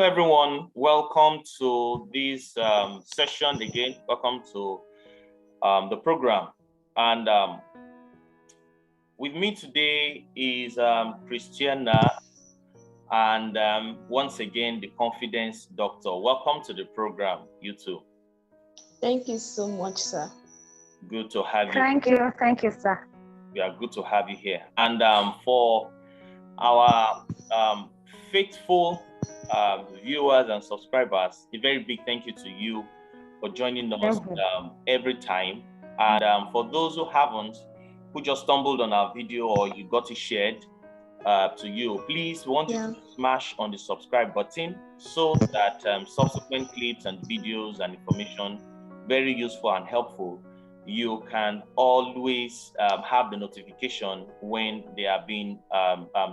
Hello, everyone. Welcome to this session again. Welcome to the program. And with me today is Christiana, and once again, the confidence doctor. Welcome to the program, you two. Thank you so much, sir. Good to have you. Thank you, sir. We are good to have you here. And for our faithful viewers and subscribers, a very big thank you to you for joining us every time. And for those who haven't, who just stumbled on our video or you got it shared to you, please, we want you to smash on the subscribe button so that subsequent clips and videos and information, very useful and helpful, you can always have the notification when they are being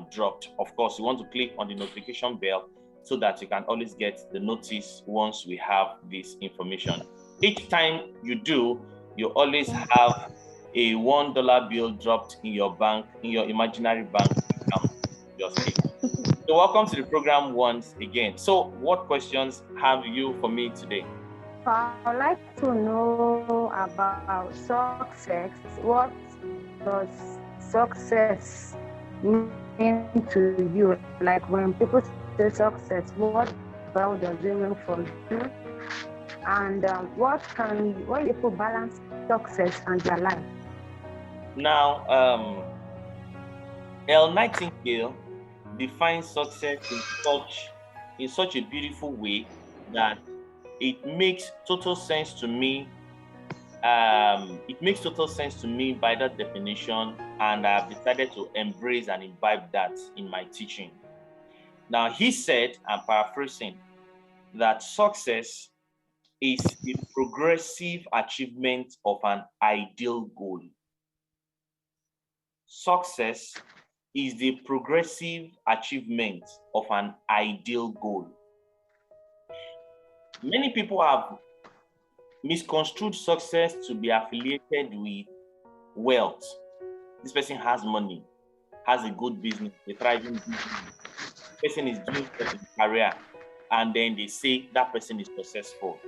dropped. Of course, you want to click on the notification bell so that you can always get the notice once we have this information. Each time you do, you always have a $1 bill dropped in your bank, in your imaginary bank account. Just click. So welcome to the program once again. So what questions have you for me today? I'd like to know about success. What does success mean to you? Like when people say success, what does it mean for you? And what people balance success and their life? Now, Elle Nightingale defines success in such a beautiful way that it makes total sense to me. It makes total sense to me by that definition, and I've decided to embrace and imbibe that in my teaching. Now, he said, I'm paraphrasing, that success is the progressive achievement of an ideal goal. Success is the progressive achievement of an ideal goal. Many people have misconstrued success to be affiliated with wealth. This person has money, has a good business, a thriving business. This person is doing a career, and then they say that person is successful.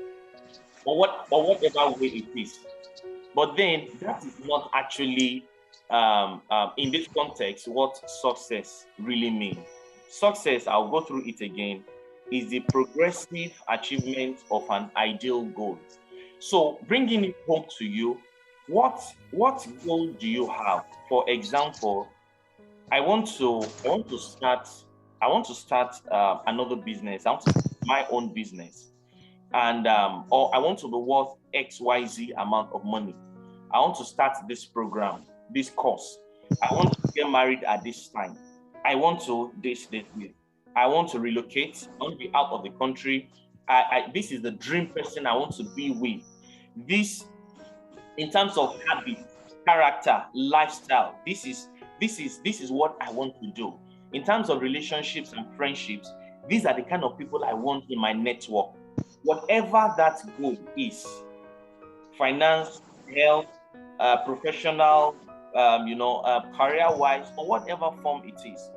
Or whatever way it is. But then that is not actually, in this context, what success really means. Success, I'll go through it again, is the progressive achievement of an ideal goal. So bringing it home to you, what goal do you have? For example, I want to start another business. I want to start my own business. And or I want to be worth XYZ amount of money. I want to start this program, this course. I want to get married at this time. I want to this. I want to relocate. I want to be out of the country. This is the dream person I want to be with. This, in terms of habit, character, lifestyle, this is what I want to do. In terms of relationships and friendships, these are the kind of people I want in my network. Whatever that goal is, finance, health, professional, career-wise, or whatever form it is.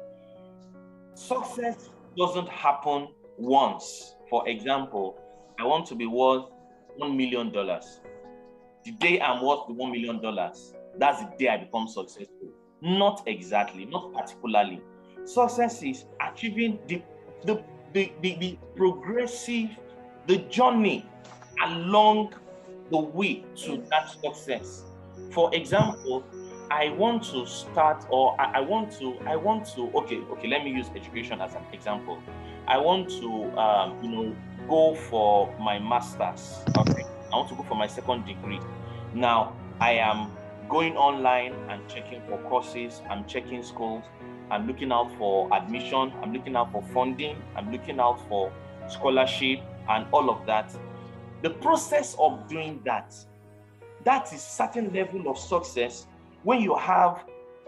Success doesn't happen once. For example, I want to be worth $1 million. The day I'm worth $1 million, that's the day I become successful. Not exactly, not particularly. Success is achieving the progressive, the journey along the way to that success. For example, I want to start, or I want to, okay, let me use education as an example. I want to, go for my master's. Okay, I want to go for my second degree. Now, I am going online and checking for courses. I'm checking schools. I'm looking out for admission. I'm looking out for funding. I'm looking out for scholarship and all of that. The process of doing that is certain level of success. When you have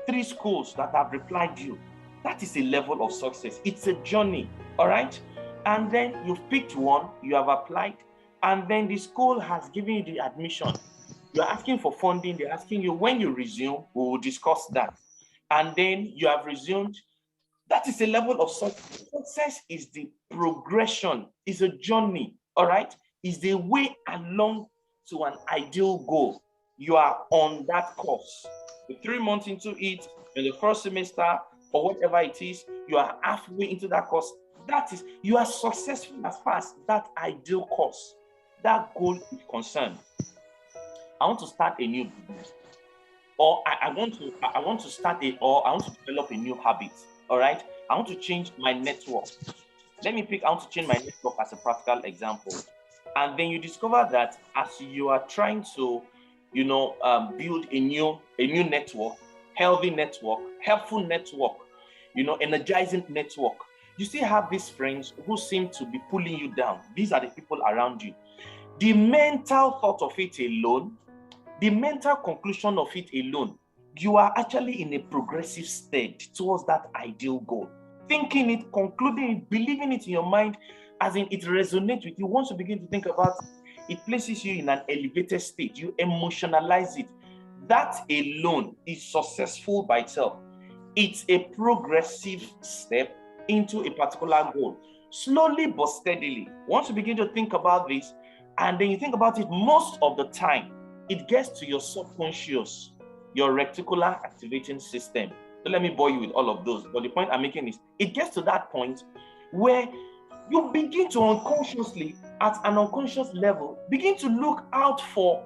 3 schools that have replied you, that is a level of success. It's a journey, all right? And then you've picked one, you have applied, and then the school has given you the admission. You're asking for funding, they're asking you when you resume, we will discuss that. And then you have resumed, That is a level of success. Success is the progression, is a journey, all right? Is the way along to an ideal goal. You are on that course. You're 3 months into it, in the first semester, or whatever it is, you are halfway into that course. That is, you are successful as far as that ideal course, that goal is concerned. I want to start a new business, or I want to start I want to develop a new habit. All right, I want to change my network. I want to change my network as a practical example. And then you discover that as you are trying to, build a new network, healthy network, helpful network, energizing network, you still have these friends who seem to be pulling you down. These are the people around you. The mental thought of it alone, the mental conclusion of it alone, you are actually in a progressive state towards that ideal goal. Thinking it, concluding it, believing it in your mind, as in it resonates with you. Once you begin to think about it, it places you in an elevated state. You emotionalize it. That alone is successful by itself. It's a progressive step into a particular goal. Slowly but steadily, once you begin to think about this, and then you think about it most of the time, it gets to your subconscious, your reticular activating system. So let me bore you with all of those. But the point I'm making is, it gets to that point where you begin to unconsciously, at an unconscious level, begin to look out for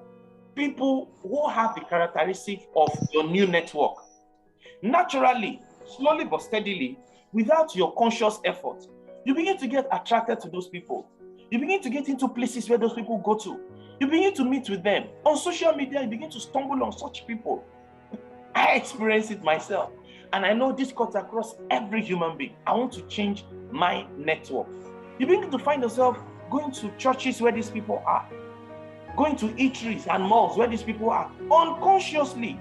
people who have the characteristic of your new network. Naturally, slowly but steadily, without your conscious effort, you begin to get attracted to those people. You begin to get into places where those people go to. You begin to meet with them. On social media, you begin to stumble on such people. I experience it myself. And I know this cuts across every human being. I want to change my network. You begin to find yourself going to churches where these people are, going to eateries and malls where these people are. Unconsciously,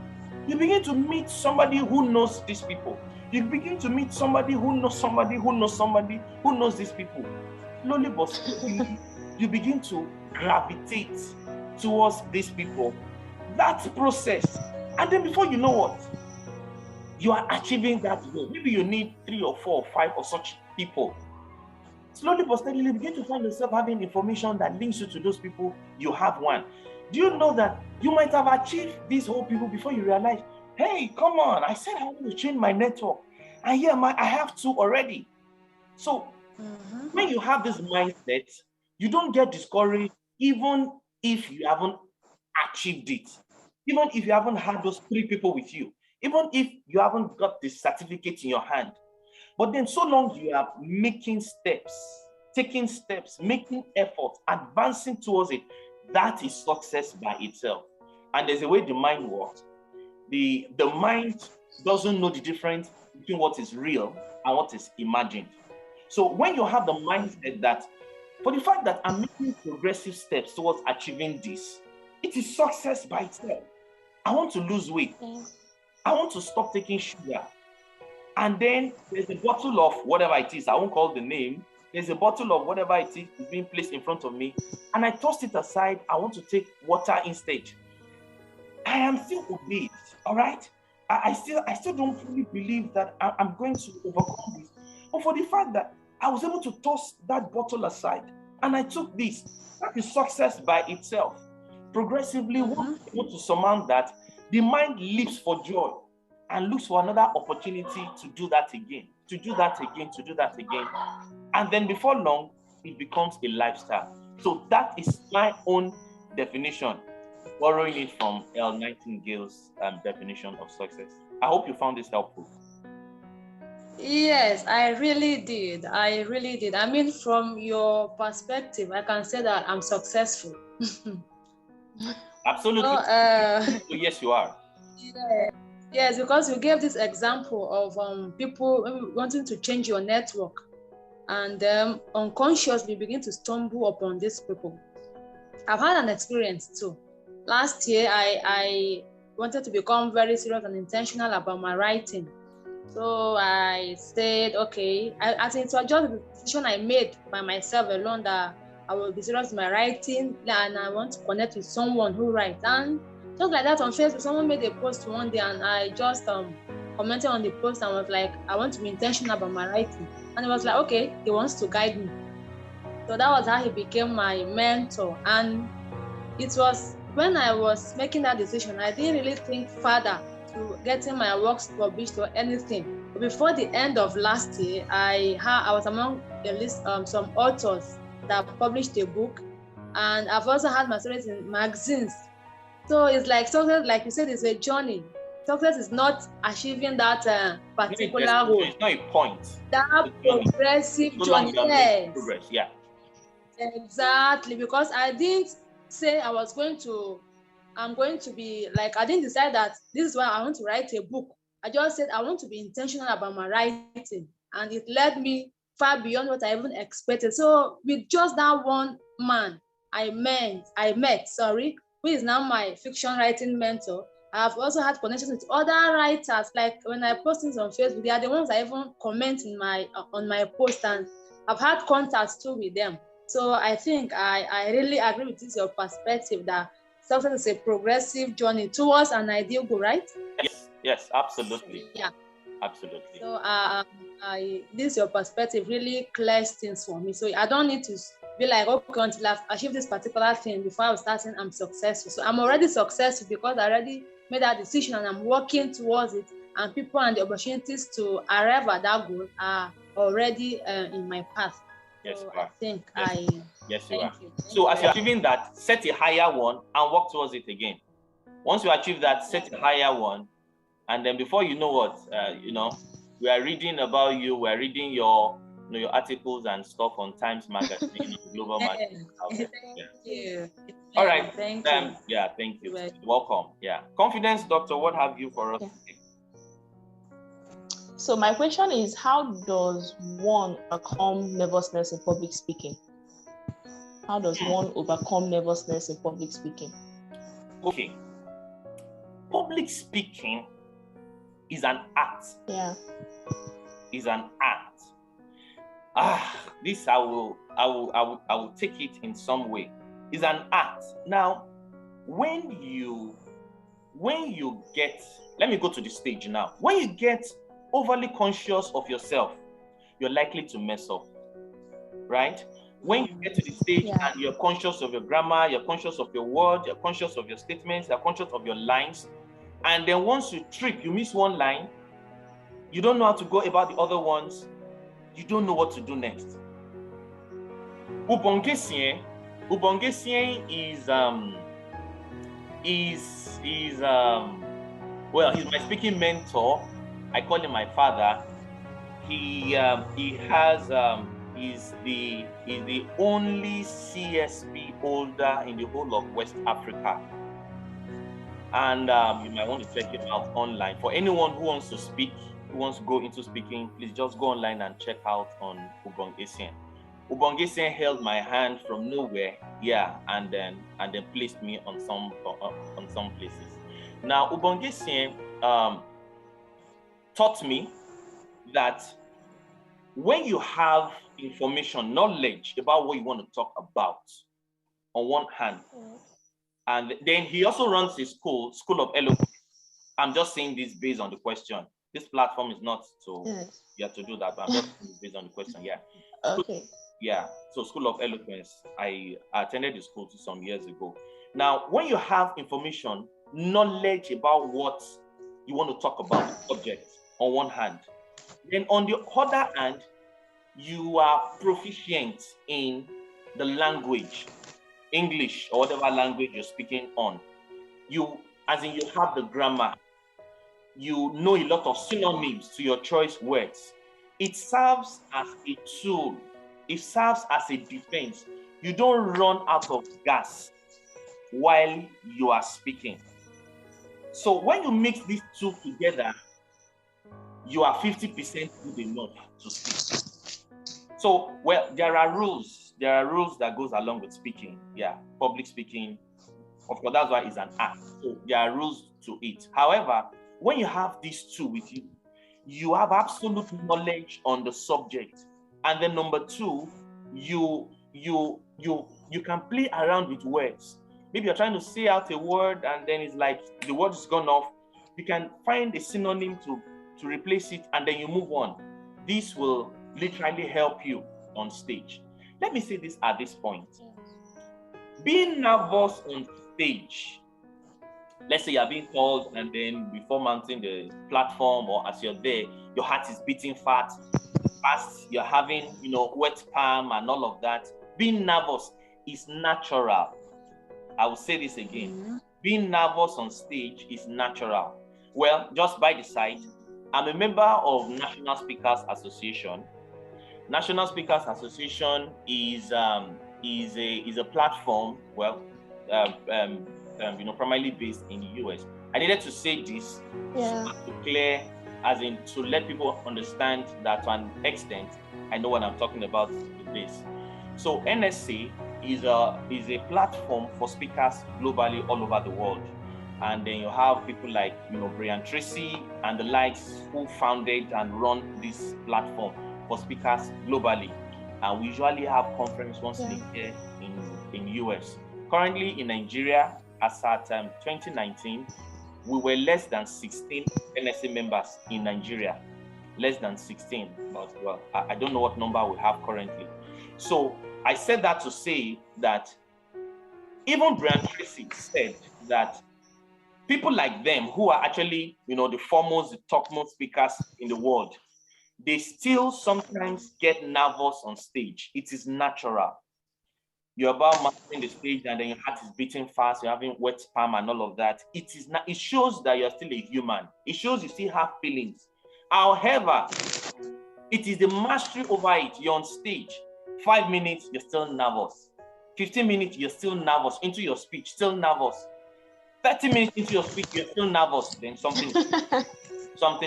you begin to meet somebody who knows these people. You begin to meet somebody who knows somebody who knows somebody who knows these people. Slowly but slowly, you begin to gravitate towards these people. That process. And then before you know what, you are achieving that goal. Maybe you need 3 or 4 or 5 or such people. Slowly but steadily, you begin to find yourself having information that links you to those people. You have one. Do you know that you might have achieved these whole people before you realize, hey, come on, I said I want to change my network. And here I have 2 already. So when you have this mindset, you don't get discouraged even if you haven't achieved it. Even if you haven't had those 3 people with you. Even if you haven't got the certificate in your hand. But then so long you are making steps, taking steps, making effort, advancing towards it, that is success by itself. And there's a way the mind works. The mind doesn't know the difference between what is real and what is imagined. So when you have the mindset that, for the fact that I'm making progressive steps towards achieving this, it is success by itself. I want to lose weight. I want to stop taking sugar. And then there's a bottle of whatever it is, I won't call the name. There's a bottle of whatever it is being placed in front of me. And I tossed it aside. I want to take water instead. I am still obeyed, all right? I still don't fully believe that I'm going to overcome this. But for the fact that I was able to toss that bottle aside and I took this, that is success by itself. Progressively, once you're able to surmount that, the mind leaps for joy and looks for another opportunity to do that again, to do that again, to do that again. And then before long, it becomes a lifestyle. So that is my own definition, borrowing it from Elle Nightingale's definition of success. I hope you found this helpful. Yes, I really did. I really did. I mean, from your perspective, I can say that I'm successful. Absolutely. So, yes, you are. Yeah. Yes, because you gave this example of people wanting to change your network, and unconsciously begin to stumble upon these people. I've had an experience too. Last year, I wanted to become very serious and intentional about my writing. So I said, okay, I think it was just the decision I made by myself alone that I will be serious in my writing and I want to connect with someone who writes. And just like that on Facebook, someone made a post one day and I just commented on the post and was like, I want to be intentional about my writing. And he was like, okay, he wants to guide me. So that was how he became my mentor. And it was when I was making that decision, I didn't really think further to getting my works published or anything. But before the end of last year, I was among a list some authors that published a book, and I've also had my stories in magazines. So it's like success, like you said, is a journey. Success is not achieving that particular goal. It's not a point. That progressive journey. Yes. Progress, yeah. Exactly, because I didn't say I'm going to be like, I didn't decide that this is why I want to write a book. I just said I want to be intentional about my writing, and it led me far beyond what I even expected. So with just that one man I met, who is now my fiction writing mentor, I've also had connections with other writers. Like when I post things on Facebook, they are the ones that even comment in on my post, and I've had contacts too with them. So I think I really agree with this, your perspective that success is a progressive journey towards an ideal goal, right? Yes, absolutely. Yeah, absolutely. So this your perspective really clears things for me. So I don't need to be like, okay, until I've achieved this particular thing before I start saying I'm successful. So I'm already successful because I already made that decision and I'm working towards it. And people and the opportunities to arrive at that goal are already in my path. Yes, so you are. I think Yes, you are. So as you're achieving that, set a higher one and work towards it again. Once you achieve that, set a higher one, and then before you know what, we are reading about you. We are reading your articles and stuff on Times Magazine, Global Magazine. Thank you. All right. Thank you. Yeah, thank you. Welcome. Yeah. Confidence, doctor. What have you for us today? So my question is, how does one overcome nervousness in public speaking? How does one overcome nervousness in public speaking? Okay. Public speaking is an art. Yeah. Is an art. This I will take it in some way. It's an art. Now, when you get, let me go to the stage now. When you get overly conscious of yourself, you're likely to mess up, right? When you get to the stage and you're conscious of your grammar, you're conscious of your words, you're conscious of your statements, you're conscious of your lines, and then once you trip, you miss one line, you don't know how to go about the other ones, you don't know what to do next. Ubongesien he's my speaking mentor. I call him my father. He's the only CSP holder in the whole of West Africa. And you might want to check him out online. For anyone who wants to speak, who wants to go into speaking, please just go online and check out on Ubongesien. Ubongesien held my hand from nowhere, and then placed me on some places. Now, Ubongesien taught me that when you have information, knowledge about what you want to talk about, on one hand, and then he also runs his school of eloquence. I'm just saying this based on the question. This platform is not so you have to do that, but I'm just saying this based on the question. Okay. So School of Eloquence, I attended the school some years ago. Now, when you have information, knowledge about what you want to talk about, the subject, on one hand, then on the other hand, you are proficient in the language, English or whatever language you're speaking on. You have the grammar, you know a lot of synonyms to your choice words. It serves as a tool. It serves as a defense. You don't run out of gas while you are speaking. So when you mix these two together, you are 50% good enough to speak. So, there are rules. There are rules that goes along with speaking. Public speaking. Of course, that's why it's an art. So there are rules to it. However, when you have these two with you, you have absolute knowledge on the subject. And then number two, you can play around with words. Maybe you're trying to say out a word and then it's like the word is gone off. You can find a synonym to to replace it, and then you move on. This will literally help you on stage. Let me say this at this point. Being nervous on stage, let's say you're being called, and then before mounting the platform or as you're there, your heart is beating fast, you're having, wet palm and all of that. Being nervous is natural. I will say this again. Being nervous on stage is natural. Well, just by the side, I'm a member of National Speakers Association. National Speakers Association is a platform, primarily based in the US. I needed to say this to clear, as in to let people understand that to an extent, I know what I'm talking about with this. So NSA is a platform for speakers globally all over the world. And then you have people like, Brian Tracy and the likes who founded and run this platform for speakers globally. And we usually have conference once a year in US. Currently in Nigeria, as at 2019, we were less than 16 NSA members in Nigeria. Less than 16, but I don't know what number we have currently. So I said that to say that even Brian Tracy said that people like them who are actually, the foremost, the topmost speakers in the world, they still sometimes get nervous on stage. It is natural. You're about mastering the stage and then your heart is beating fast, you're having wet palm and all of that. It shows that you're still a human. It shows you still have feelings. However, it is the mastery over it. You're on stage. 5 minutes, you're still nervous. 15 minutes, you're still nervous. Into your speech, still nervous. 30 minutes into your speech, you're still nervous. Then something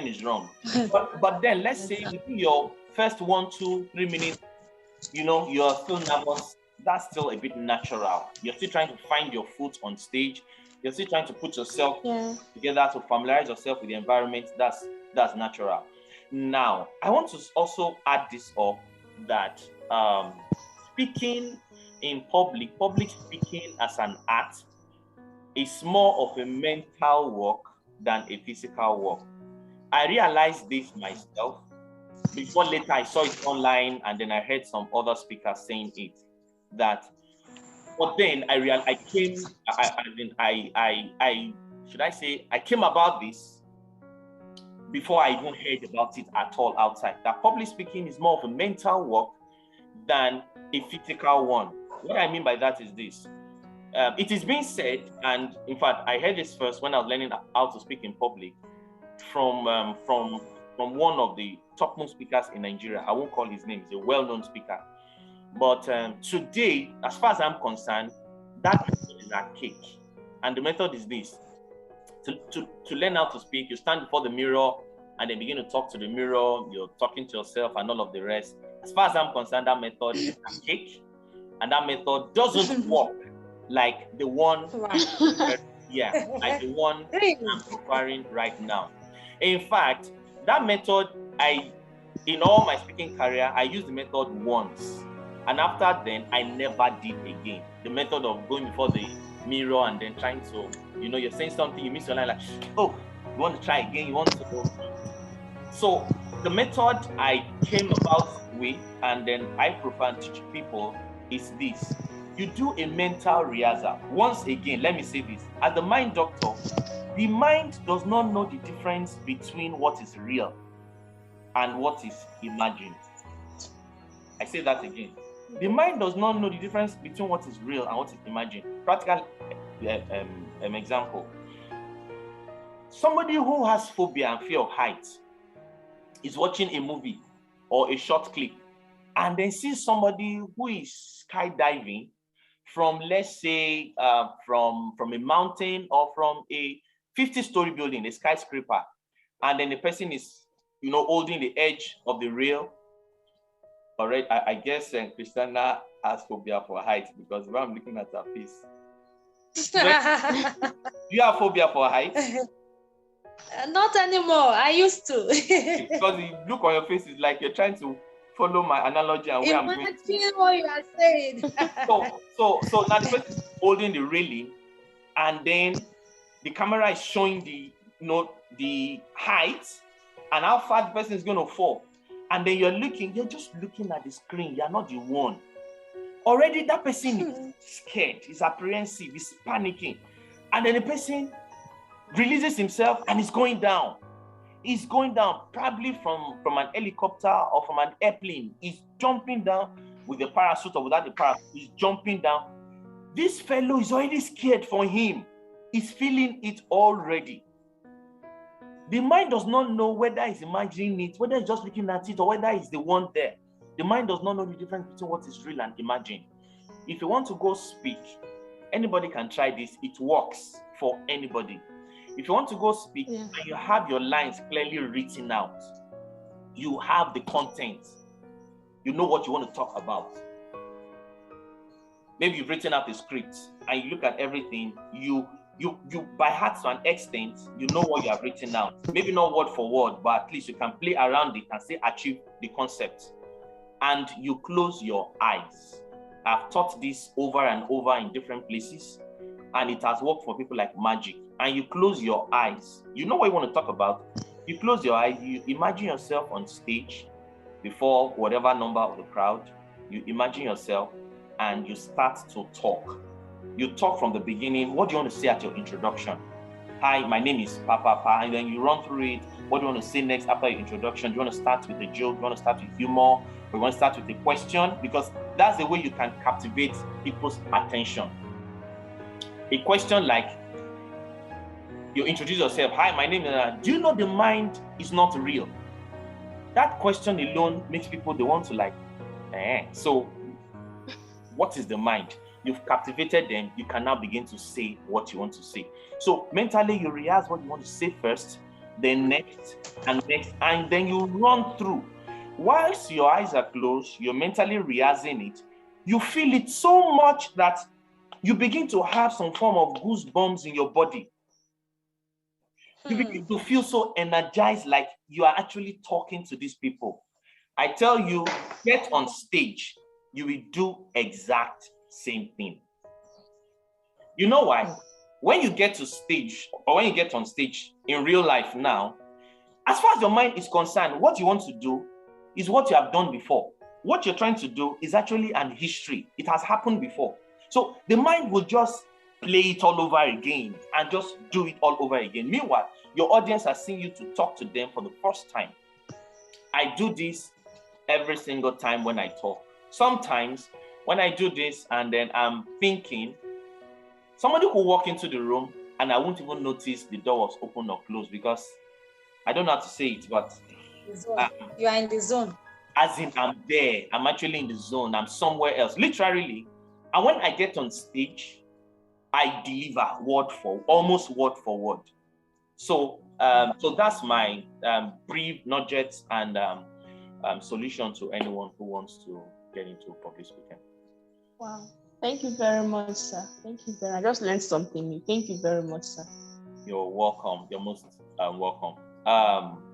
is wrong. But then let's say within your first 1, 2, 3 minutes, you're still nervous. That's still a bit natural. You're still trying to find your foot on stage. You're still trying to put yourself together to familiarize yourself with the environment. That's natural. Now, I want to also add this up that speaking in public speaking as an art is more of a mental work than a physical work. I realized this myself before later I saw it online, and then I heard some other speakers saying it. But then I came about this before I even heard about it at all outside. That public speaking is more of a mental work than a physical one. What I mean by that is this. It is being said, and in fact, I heard this first when I was learning how to speak in public from one of the topmost speakers in Nigeria. I won't call his name. He's a well-known speaker. But today, as far as I'm concerned, that is archaic. And the method is this. To learn how to speak, you stand before the mirror and then begin to talk to the mirror. You're talking to yourself and all of the rest. As far as I'm concerned, that method is archaic. And that method doesn't work like the one, like the one I'm preparing right now. In fact, that method, in all my speaking career, I used the method once. And after then, I never did again. The method of going before the mirror and then trying to, you're saying something, you miss your line, like, oh, you want to try again, you want to go. So the method I came about with, and then I prefer to teach people, is this. You do a mental rehearsal. Once again, let me say this. As the mind doctor, the mind does not know the difference between what is real and what is imagined. I say that again. The mind does not know the difference between what is real and what is imagined. Practical example. Somebody who has phobia and fear of heights is watching a movie or a short clip and then sees somebody who is skydiving from, let's say, from a mountain or from a 50-story building, a skyscraper, and then the person is, holding the edge of the rail. All right, I guess Christiana has phobia for height, because when I'm looking at her face. Do you have phobia for height? Not anymore. I used to. Because the look on your face is like you're trying to follow my analogy and where I'm going. Imagine what you are saying. So now the person is holding the railing, and then the camera is showing the height, and how far the person is going to fall. And then you're just looking at the screen. You're not the one. Already that person is scared, he's apprehensive, he's panicking. And then the person releases himself and is going down. He's going down, probably from an helicopter or from an airplane. He's jumping down with the parachute or without the parachute. He's jumping down. This fellow is already scared for him. He's feeling it already. The mind does not know whether he's imagining it, whether he's just looking at it, or whether he's the one there. The mind does not know the difference between what is real and imagined. If you want to go speak, anybody can try this. It works for anybody. If you want to go speak and you have your lines clearly written out, you have the content, you know what you want to talk about. Maybe you've written out the script and you look at everything, you by heart to an extent, you know what you have written out. Maybe not word for word, but at least you can play around it and still achieve the concept. And you close your eyes. I've taught this over and over in different places, and it has worked for people like magic. And you close your eyes. You know what you want to talk about. You close your eyes. You imagine yourself on stage before whatever number of the crowd. You imagine yourself and you start to talk. You talk from the beginning. What do you want to say at your introduction? Hi, my name is Papa. And then you run through it. What do you want to say next after your introduction? Do you want to start with a joke? Do you want to start with humor? Or you want to start with a question? Because that's the way you can captivate people's attention. A question like, you introduce yourself. Hi, my name is... do you know the mind is not real? That question alone makes people, they want to like, So what is the mind? You've captivated them. You can now begin to say what you want to say. So mentally, you rehearse what you want to say first, then next, and then you run through. Whilst your eyes are closed, you're mentally rehearsing it. You feel it so much that you begin to have some form of goosebumps in your body. You begin to feel so energized, like you are actually talking to these people. I tell you, get on stage, you will do exact same thing. You know why? When you get to stage, or when you get on stage in real life now, as far as your mind is concerned, what you want to do is what you have done before. What you're trying to do is actually an history. It has happened before. So the mind will just play it all over again and just do it all over again. Meanwhile, your audience has seen you to talk to them for the first time. I do this every single time when I talk. Sometimes when I do this and then I'm thinking, somebody could walk into the room and I won't even notice the door was open or closed because I don't know how to say it, but you are in the zone. As in, I'm there. I'm actually in the zone. I'm somewhere else, literally. And when I get on stage, I deliver almost word for word. So, so that's my brief nugget and solution to anyone who wants to get into public speaking. Wow. Thank you very much, sir. Thank you very much. I just learned something new. Thank you very much, sir. You're welcome. You're most welcome.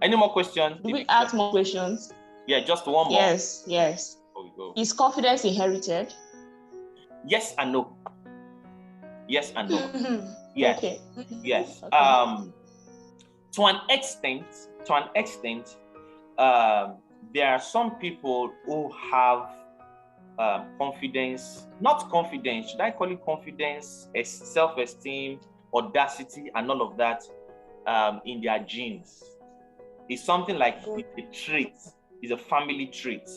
Any more questions? Do we ask more questions? Yeah, just one more. Yes. Before we go. Is confidence inherited? Yes and no. Yes and no. Yes. Okay. Yes. Okay. To an extent, there are some people who have confidence, not confidence, should I call it confidence, self-esteem, audacity, and all of that in their genes. It's something like a trait, it's a family trait.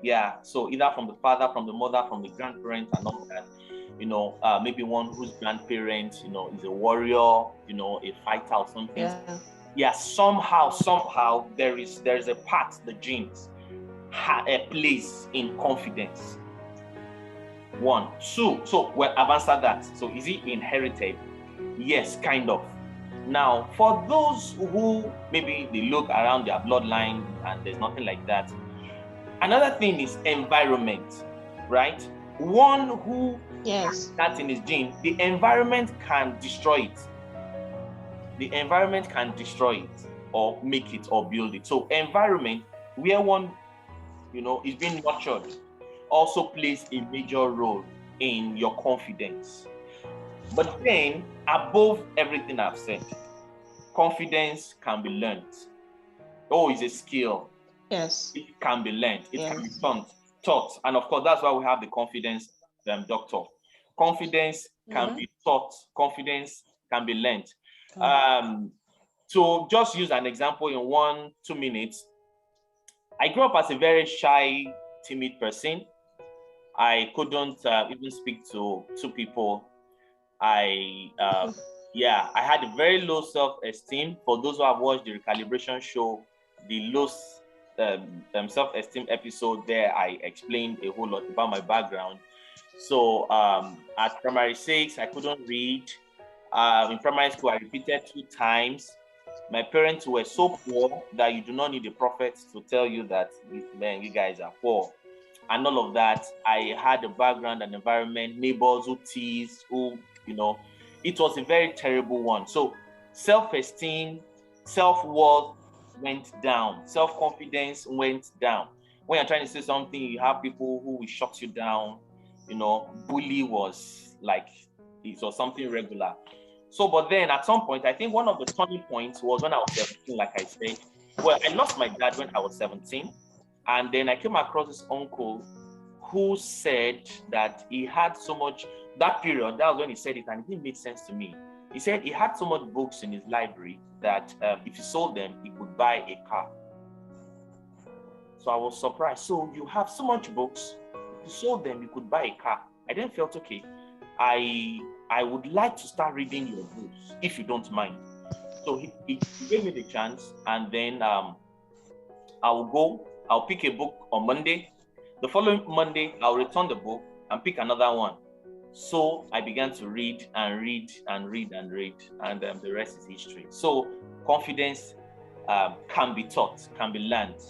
Yeah, so either from the father, from the mother, from the grandparents, and all that. You know, maybe one whose grandparent, you know, is a warrior, you know, a fighter or something. Yeah, somehow there is a part, the genes a place in confidence. 1, 2. So well, I've answered that. So is it inherited? Yes, kind of. Now, for those who maybe they look around their bloodline and there's nothing like that, another thing is environment, right? One who has that in his gene, the environment can destroy it. The environment can destroy it or make it or build it. So environment, where one, you know, is being nurtured, also plays a major role in your confidence. But then, above everything I've said, confidence can be learned. oh, it's a skill. Yes. It can be learned. It Yes. can be taught. And of course, that's why we have the confidence doctor. Confidence can be taught. Confidence can be learned. To just use an example in 1-2 minutes, I grew up as a very shy, timid person. I couldn't even speak to people. I had a very low self-esteem. For those who have watched the recalibration show, the low self-esteem episode there, I explained a whole lot about my background. So at primary 6, I couldn't read. In primary school, I repeated 2 times. My parents were so poor that you do not need a prophet to tell you that, man, you guys are poor. And all of that, I had a background and environment, neighbors who teased, who, it was a very terrible one. So self-esteem, self-worth went down. Self-confidence went down. When you're trying to say something, you have people who will shut you down. Bully was like, it was something regular. So, but then at some point, I think one of the turning points was when I was 17, like I said. Well, I lost my dad when I was 17. And then I came across this uncle who said that he had so much, that period, that was when he said it, and it didn't make sense to me. He said he had so much books in his library that if he sold them, he could buy a car. So I was surprised. So you have so much books, if you sold them, you could buy a car. I then felt, okay, I would like to start reading your books, if you don't mind. So he gave me the chance, and then I'll pick a book on Monday. The following Monday, I'll return the book and pick another one. So I began to read and read and read and read, and the rest is history. So confidence can be taught, can be learned,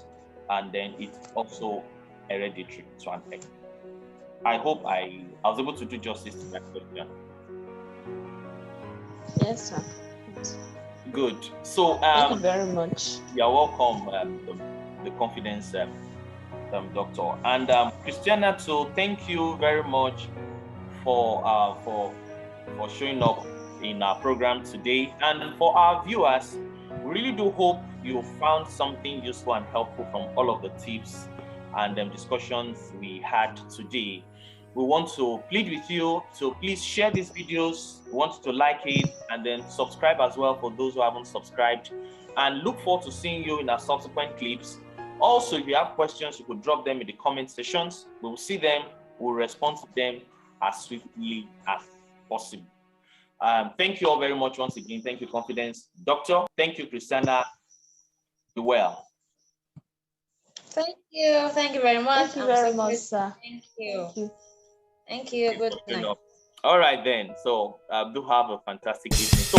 and then it's also hereditary to an extent. I hope I was able to do justice to that question. Yes, sir. Good. So thank you very much. You're welcome, the confidence doctor. And Christiana, so thank you very much for showing up in our program today. And for our viewers, we really do hope you found something useful and helpful from all of the tips and discussions we had today. We want to plead with you to please share these videos. We want you to like it and then subscribe as well for those who haven't subscribed. And look forward to seeing you in our subsequent clips. Also, if you have questions, you could drop them in the comment sections. We will see them. We'll respond to them as swiftly as possible. Thank you all very much once again. Thank you, Confidence Doctor. Thank you, Christiana. Be well. Thank you. Thank you very much. Thank you very much, sir. Thank you. Thank you. Thank you. Good night. All right, then. So do have a fantastic evening. So